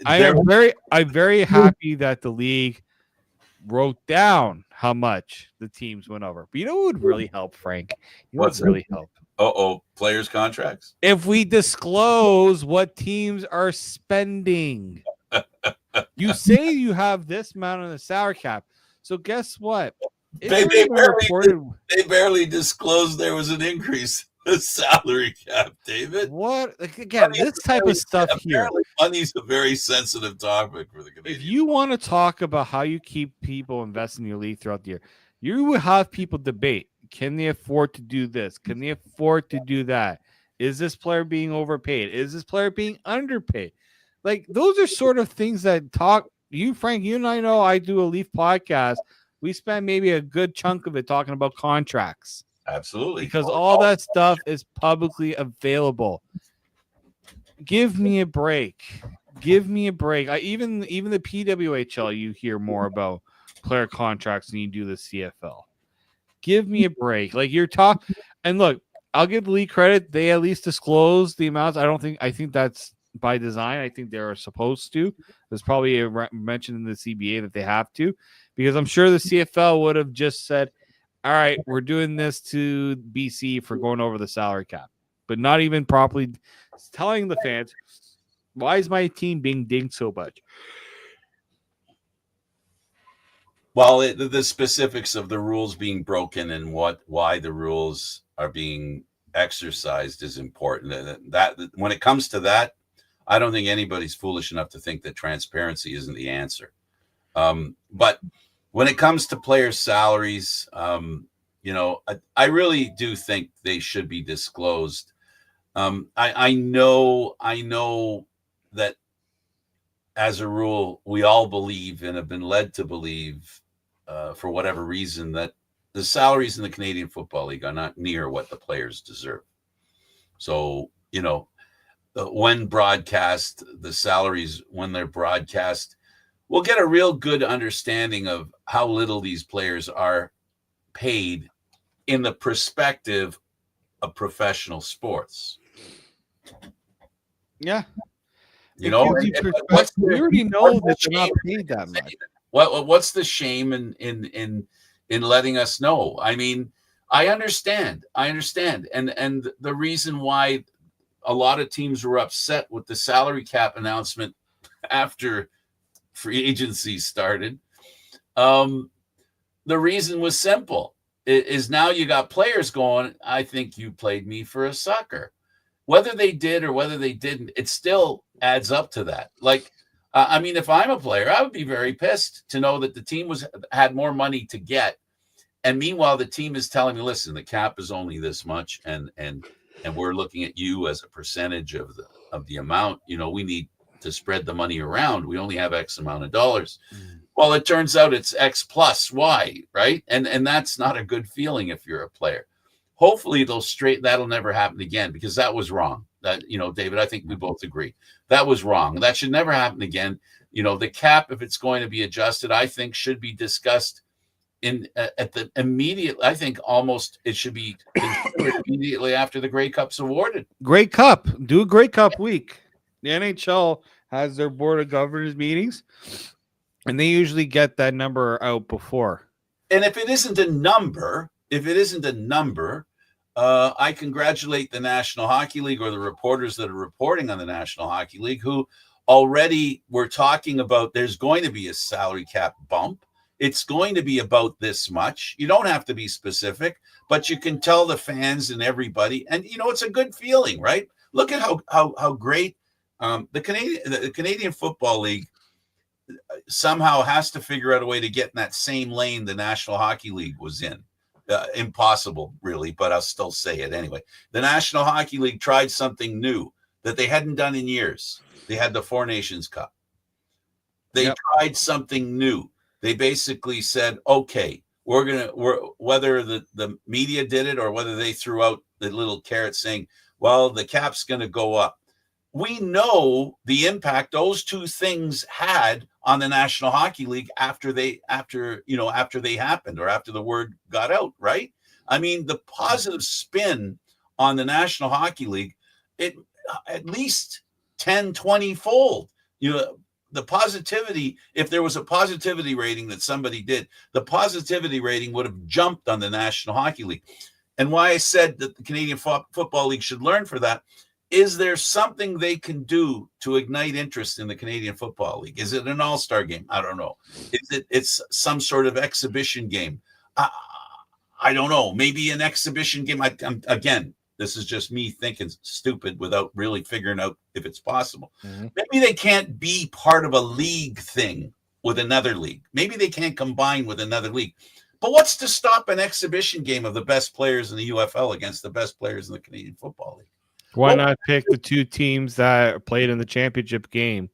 I'm very happy that the league wrote down how much the teams went over. But you know what would really help, Frank? What's really help? Players' contracts. If we disclose what teams are spending. You say you have this amount on the salary cap. So guess what? They barely disclosed there was an increase in the salary cap, David. What? Again, this type of stuff here. Money's a very sensitive topic for the Canadian. If you want to talk about how you keep people investing in your league throughout the year, you will have people debate. Can they afford to do this? Can they afford to do that? Is this player being overpaid? Is this player being underpaid? Like, those are sort of things that talk. You, Frank, you and I know I do a Leaf podcast. We spend maybe a good chunk of it talking about contracts. Absolutely. Because all that stuff is publicly available. Give me a break. Even the PWHL, you hear more about player contracts than you do the CFL. Give me a break. Like, you're talking, and look, I'll give the league credit. They at least disclose the amounts. I think that's by design. I think they're supposed to. There's probably a mention in the CBA that they have to, because I'm sure the CFL would have just said, all right, we're doing this to BC for going over the salary cap, but not even properly telling the fans, why is my team being dinged so much? Well, the specifics of the rules being broken and why the rules are being exercised is important. And that when it comes to that, I don't think anybody's foolish enough to think that transparency isn't the answer. But when it comes to players' salaries, I really do think they should be disclosed. I know that as a rule, we all believe and have been led to believe, for whatever reason, that the salaries in the Canadian Football League are not near what the players deserve. So, when broadcast, the salaries, when they're broadcast, we'll get a real good understanding of how little these players are paid in the perspective of professional sports. Yeah. We already know that they're not paid that much. What's the shame in letting us know? I mean, I understand. And the reason why a lot of teams were upset with the salary cap announcement after free agency started, the reason was simple. Is now you got players going, I think you played me for a sucker. Whether they did or whether they didn't, it still adds up to that. Like, if I'm a player, I would be very pissed to know that the team had more money to get, and meanwhile the team is telling me, listen, the cap is only this much, and we're looking at you as a percentage of the amount. We need to spread the money around. We only have X amount of dollars. Well, it turns out it's X plus Y, right? And that's not a good feeling if you're a player. Hopefully that'll never happen again, because that was wrong. That, David, I think we both agree that was wrong. That should never happen again. The cap, if it's going to be adjusted, I think should be discussed at the immediate. I think almost it should be considered immediately after the Grey Cup's awarded. Grey Cup, do a Grey Cup week. The NHL has their board of governors meetings, and they usually get that number out before. And if it isn't a number, I congratulate the National Hockey League, or the reporters that are reporting on the National Hockey League, who already were talking about there's going to be a salary cap bump. It's going to be about this much. You don't have to be specific, but you can tell the fans and everybody. And, it's a good feeling, right? Look at how great the Canadian Football League somehow has to figure out a way to get in that same lane the National Hockey League was in. Impossible, really, but I'll still say it anyway. The National Hockey League tried something new that they hadn't done in years. They had the Four Nations Cup. They tried something new. They basically said, okay, we're whether the media did it or whether they threw out the little carrot saying, well, the cap's going to go up. We know the impact those two things had on the National Hockey League after they happened, or after the word got out, right? I mean, the positive spin on the National Hockey League, it at least 10, 20 fold. The positivity, if there was a positivity rating that somebody did, the positivity rating would have jumped on the National Hockey League. And why I said that the Canadian Football League should learn for that, is there something they can do to ignite interest in the Canadian Football League? Is it an all-star game? I don't know. It's some sort of exhibition game? I don't know. Maybe an exhibition game. Again, this is just me thinking stupid without really figuring out if it's possible. Mm-hmm. Maybe they can't be part of a league thing with another league. Maybe they can't combine with another league. But what's to stop an exhibition game of the best players in the UFL against the best players in the Canadian Football League? Why not pick the two teams that played in the championship game?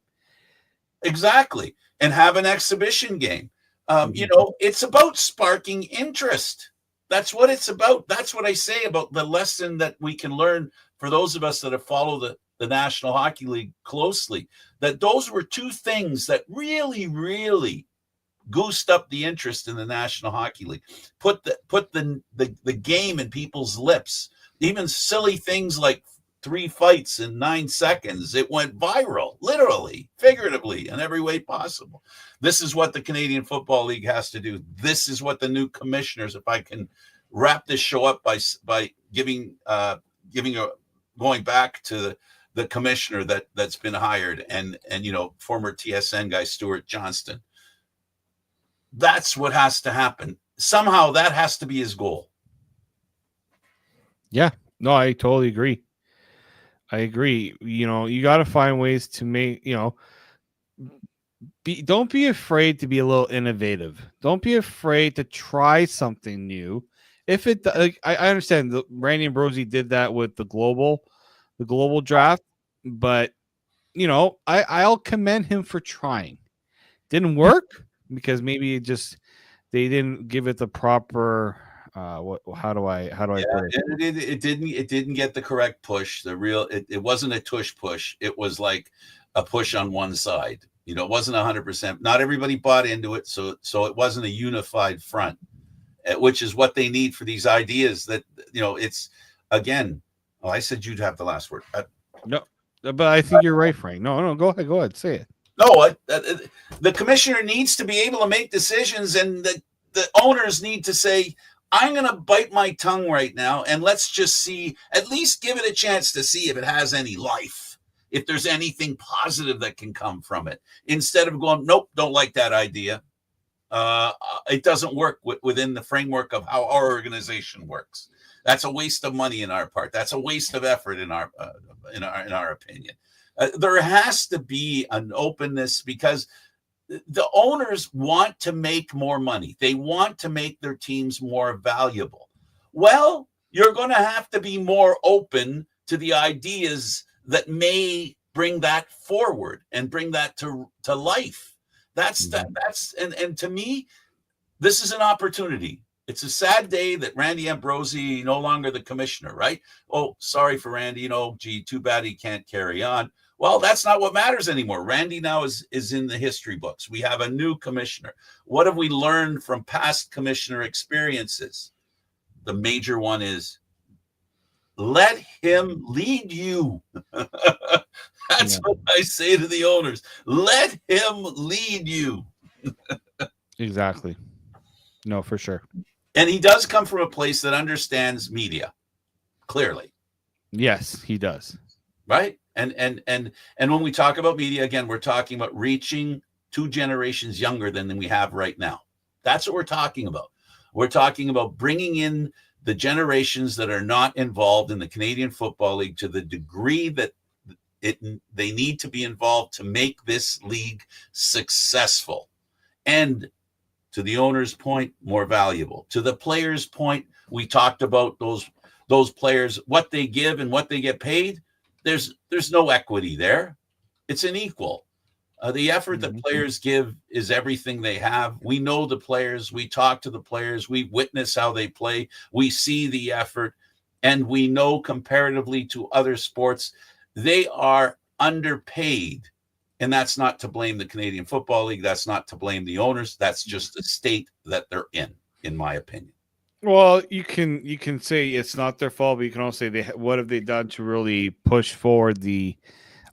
Exactly. And have an exhibition game. It's about sparking interest. That's what it's about. That's what I say about the lesson that we can learn for those of us that have followed the National Hockey League closely, that those were two things that really, really goosed up the interest in the National Hockey League, put the game in people's lips. Even silly things like 3 fights in 9 seconds. It went viral, literally, figuratively, in every way possible. This is what the Canadian Football League has to do. This is what the new commissioners, if I can wrap this show up by giving going back to the commissioner that's been hired and former TSN guy Stuart Johnston. That's what has to happen. Somehow that has to be his goal. Yeah, no, I totally agree. You got to find ways to make, don't be afraid to be a little innovative. Don't be afraid to try something new. If it, I understand Randy Ambrosie did that with the global draft, but I'll commend him for trying. Didn't work because maybe they didn't give it the proper. How do I put it? It didn't get the correct push. It wasn't a tush push. It was like a push on one side. It wasn't 100%. Not everybody bought into it, so it wasn't a unified front, which is what they need for these ideas. That it's again. Oh, I said you'd have the last word. No, but I think you're right, Frank. No, go ahead, say it. No, the commissioner needs to be able to make decisions, and the owners need to say, I'm going to bite my tongue right now, and let's just see, at least give it a chance to see if it has any life, if there's anything positive that can come from it, instead of going, nope, don't like that idea. It doesn't work within the framework of how our organization works. That's a waste of money in our part. That's a waste of effort in our opinion. There has to be an openness, because the owners want to make more money. They want to make their teams more valuable. Well, you're going to have to be more open to the ideas that may bring that forward and bring that to life. That's and to me, this is an opportunity. It's a sad day that Randy Ambrosie no longer the commissioner, right? Oh, sorry for Randy. Gee, too bad he can't carry on. Well, that's not what matters anymore. Randy now is in the history books. We have a new commissioner. What have we learned from past commissioner experiences? The major one is let him lead you. That's what I say to the owners. Let him lead you. Exactly. No, for sure. And he does come from a place that understands media, clearly. Yes, he does. Right? And when we talk about media, again, we're talking about reaching 2 generations younger than we have right now. That's what we're talking about. We're talking about bringing in the generations that are not involved in the Canadian Football League to the degree that they need to be involved to make this league successful. And to the owner's point, more valuable. To the players' point, we talked about those players, what they give and what they get paid. There's no equity there. It's an equal. The effort that players give is everything they have. We know the players. We talk to the players. We witness how they play. We see the effort. And we know comparatively to other sports, they are underpaid. And that's not to blame the Canadian Football League. That's not to blame the owners. That's just the state that they're in my opinion. Well, you can say it's not their fault, but you can also say what have they done to really push forward the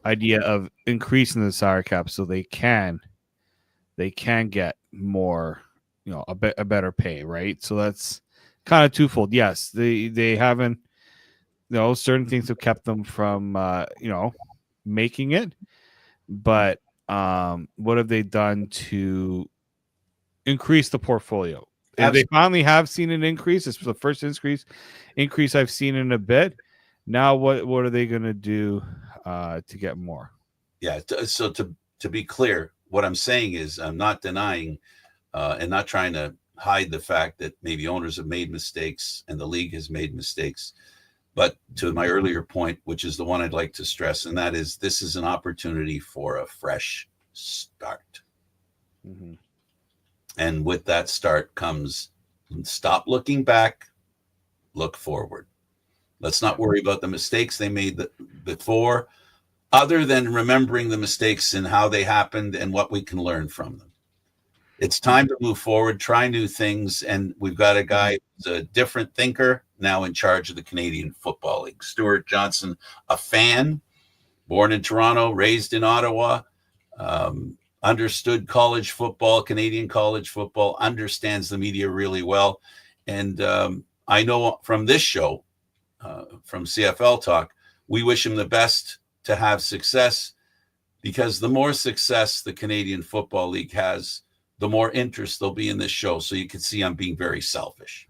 idea of increasing the salary cap so they can get more, a better pay, right? So that's kind of twofold. Yes, they haven't, certain things have kept them from making it. But what have they done to increase the portfolio? And they finally have seen an increase. It's the first increase I've seen in a bit. Now, what are they going to do to get more? Yeah. So to be clear, what I'm saying is I'm not denying and not trying to hide the fact that maybe owners have made mistakes and the league has made mistakes. But to my earlier point, which is the one I'd like to stress, and that is this is an opportunity for a fresh start. Mm-hmm. And with that start comes stop looking back, look forward. Let's not worry about the mistakes they made before, other than remembering the mistakes and how they happened and what we can learn from them. It's time to move forward, try new things. And we've got a guy who's a different thinker now in charge of the Canadian Football League. Stuart Johnson, a fan, born in Toronto, raised in Ottawa, understood college football, Canadian college football, understands the media really well. And I know from this show, from CFL Talk, we wish him the best to have success, because the more success the Canadian Football League has, the more interest there'll be in this show. So you can see I'm being very selfish.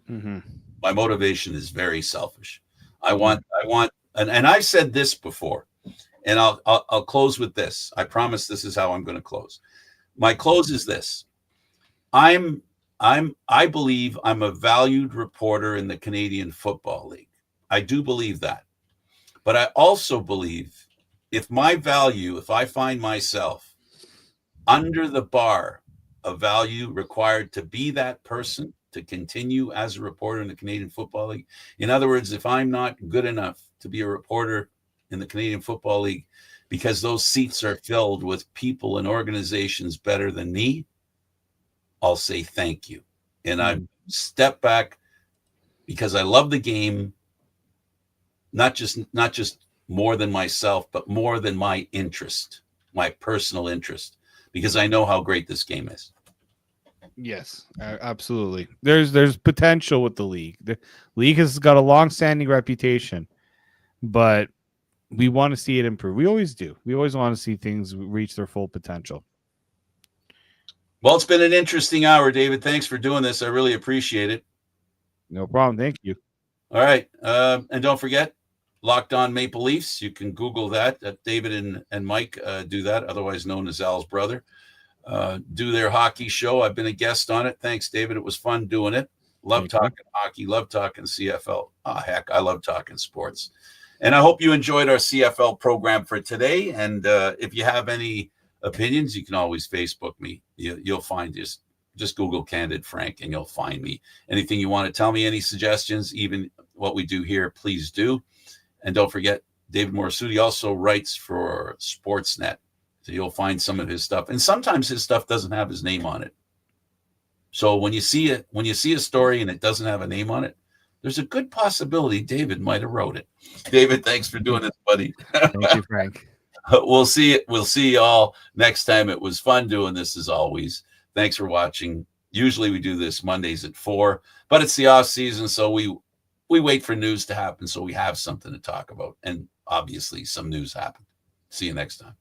Mm-hmm. My motivation is very selfish. I want, and I've said this before, and I'll close with this. I promise this is how I'm going to close. My close is this. I believe I'm a valued reporter in the Canadian Football League. I do believe that. But I also believe if I find myself under the bar of value required to be that person, to continue as a reporter in the Canadian Football League. In other words, if I'm not good enough to be a reporter in the Canadian Football League because those seats are filled with people and organizations better than me, I'll say thank you. And I step back because I love the game, not just more than myself, but more than my interest, my personal interest, because I know how great this game is. Yes, absolutely. There's potential with the league. The league has got a long-standing reputation, but we want to see it improve. We always do. We always want to see things reach their full potential. Well, it's been an interesting hour, David. Thanks for doing this. I really appreciate it. No problem. Thank you. All right. And don't forget, Locked On Maple Leafs. You can Google that. David and Mike do that, otherwise known as Al's brother. Do their hockey show. I've been a guest on it. Thanks, David. It was fun doing it. Love talking hockey. Love talking CFL. Heck, I love talking sports. And I hope you enjoyed our CFL program for today. And if you have any opinions, you can always Facebook me. You'll find just Google Candid Frank and you'll find me. Anything you want to tell me, any suggestions, even what we do here, please do. And don't forget, David Morisuti also writes for Sportsnet. So you'll find some of his stuff. And sometimes his stuff doesn't have his name on it. So when you see a story and it doesn't have a name on it, there's a good possibility David might have wrote it. David, thanks for doing this, buddy. Thank you, Frank. We'll see you all next time. It was fun doing this as always. Thanks for watching. Usually we do this Mondays at 4, but it's the off season, so we wait for news to happen so we have something to talk about. And obviously some news happened. See you next time.